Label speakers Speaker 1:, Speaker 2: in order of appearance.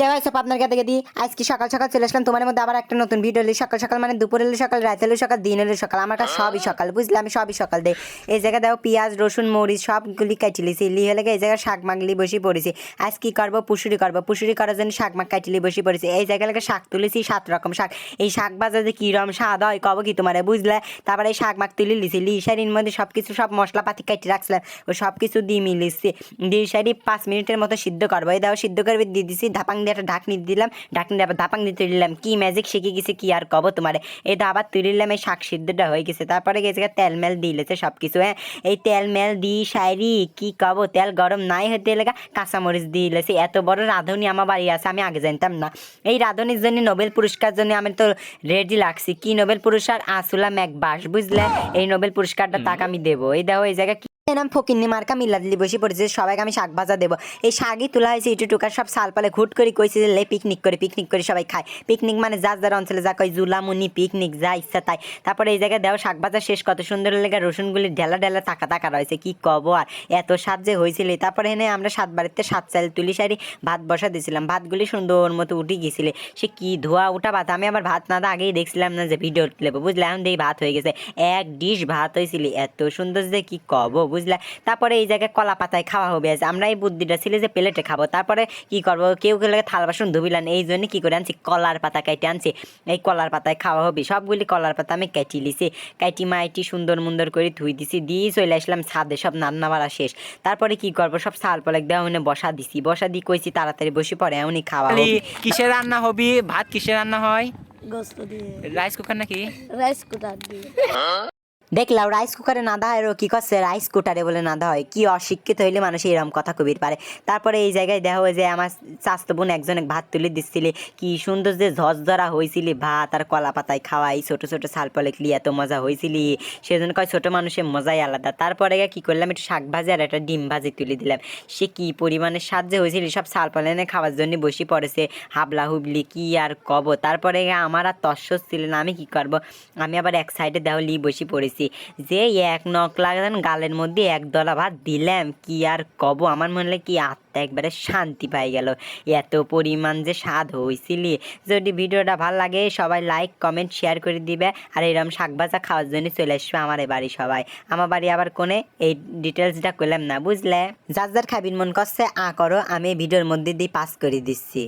Speaker 1: কে ভাই সব আপনার কাছে দিই আজকে সকাল সকাল চলে আসলাম তোমার মধ্যে আবার একটা নতুন ভিডিও এলি সকাল সকাল মানে দুপুর এলো সকাল রাত এলো সকাল দিন এলো সকাল আমার কাছে সবই সকাল বুঝলে আমি সবই সকাল দেই এই জায়গায় দাও পেঁয়াজ রসুন মরিচ সবগুলি কাটিলিছি লি হলে এই জায়গায় শাক মাগলি বসে পড়েছি আজ কি করবো পুশুরি করার জন্য শাক মাগ কাটিলি বসে পড়েছি এই জায়গায় লাগে শাক তুলেছি 7 রকম শাক এই শাক বাজারে কিরম স্বাদ হয় কব কি তোমার বুঝলে তারপরে এই শাক মাগ তুলে লিছি লি শাড়ির মধ্যে সবকিছু সব মশলাপাতি কাটি রাখছিলাম ও সব কিছু দিয়ে মিলিয়েছি দিয়ে শাড়ি 5 মিনিটের মতো সিদ্ধ করবো এই দাও সিদ্ধ করে দিয়ে দিছি ধাপাং দিয়ে একটা ঢাকনি দিলাম ঢাকনি আবার ধাপাং দিয়ে তুলিলাম কি ম্যাজিক শিখে গেছে কি আর কব তোমার এই তো আবার তুলিলাম এই শাক সিদ্ধটা হয়ে গেছে তারপরে গেছে তেল মেল দিলেছে সব কিছু হ্যাঁ এই তেল মেল দিই শাড়ি কি কব তেল গরম নাই হতে লেগা কাঁচামরিচ দিলেছে এত বড় রাঁধুনি আমার বাড়ি আছে আমি আগে জানতাম না এই রাঁধুনির জন্য নোবেল পুরস্কার জন্য আমি তো রেডি লাগছি কি নোবেল পুরস্কার আসুলা ম্যাকবাস বুঝলে এই নোবেল পুরস্কারটা তাকে আমি দেবো এই দেখো এই জায়গায় নাম ফকিন্নি মার্কা মিল্লা দিলি বসে পড়েছে সবাইকে আমি শাক ভাজা দেবো এই শাকই তোলা হয়েছে একটু টুকার সব সাল পালে ঘুট করে কইছে যে লে পিকনিক করে সবাই খায় পিকনিক মানে যার অঞ্চলে যা কয় জুলামুনি পিকনিক যা ইচ্ছা তাই তারপরে এই জায়গায় দেওয়া শাক ভাজা শেষ কত সুন্দর লেগে রসুনগুলি ঢেলা তাকা রয়েছে কি কব আর এত স্বাদ যে হয়েছিল তারপরে এনে আমরা 7 বাড়িতে 7 চাল তুলি সারি ভাত বসা দিয়েছিলাম ভাতগুলি সুন্দর মতো উঠে গেছিলে সে কি ধোয়া উঠা ভাত আমি আবার ভাত না আগেই দেখছিলাম না যে ভিডিও লেবো বুঝলে এখন দিয়ে ভাত হয়ে গেছে এক ডিশ ভাত হয়েছিল এত সুন্দর যে কি কব বুঝলে তারপরে এই জায়গায় কলা পাতায় খাওয়া হবে আমরা এই বুদ্ধিটা ছিল যে প্লেটে খাবো তারপরে কি করবো কেউ থাল বাসন ধুবিলান এই জন্য কি করে আনছি কলার পাতা কেটে আনছি এই কলার পাতায় খাওয়া হবে সবগুলি কলার পাতা আমি কেটে লিছি কাইটি মাইটি সুন্দর করে ধুই দিছি দিয়ে চলে আসলাম ছাদে সব রান্না বাড়া শেষ তারপরে কি করবো সব সাল পলাক দেওয়া মানে বসা দিয়ে কইছি তাড়াতাড়ি বসে পড়ে এমনই খাওয়া
Speaker 2: কিসের রান্না হবে ভাত কিসের রান্না হয়
Speaker 3: গোস্ত দিয়ে
Speaker 2: রাইস কুকার নাকি
Speaker 3: রাইস কুকার দিয়ে
Speaker 1: দেখলাম রাইস কুকারে নাদা হয় কি করছে রাইস কুকারে বলে নাদা হয় কি অশিক্ষিত হইলে মানুষ এরকম কথা কবির পারে তারপরে এই জায়গায় দেখা হয় যে আমার চাস্তো বোন একজন ভাত তুলে দিচ্ছিলে কি সুন্দর যে ঝরঝরা হয়েছিলি ভাত আর কলা পাতায় খাওয়াই ছোট ছাল পলেকলি এত মজা হয়েছিলি সেজন্য কয় ছোট মানুষের মজাই আলাদা তারপরে কি করলাম একটু শাক ভাজি আর একটা ডিম ভাজি তুলে দিলাম সে কি পরিমাণে সাহায্য হয়েছিল সব ছাল পলেনে খাওয়ার জন্য বসে পড়েছে হাবলা হুবলি কি আর কব তারপরে আমার আর তস্বস ছিল না আমি কি করব আমি আবার এক সাইডে দেওয়া বসে পড়েছি যে এক নখ লাগান গালের মধ্যে এক দলা ভাত দিলাম কি আর কব আমার মনে কি আত্মা একবারে শান্তি পাই গেল এত পরিমাণ যে স্বাদ হয়েছিলি যদি ভিডিওটা ভালো লাগে সবাই লাইক কমেন্ট শেয়ার করে দিবে আর এরকম শাক ভাজা খাওয়ার জন্য চলে আসবে আমার বাড়ি সবাই আমার বাড়ি আবার কোনে এই ডিটেলসটা করলাম না বুঝলে যার খাবির মন করছে করো আমি ভিডিওর মধ্যে দিয়ে পাস করে দিচ্ছি।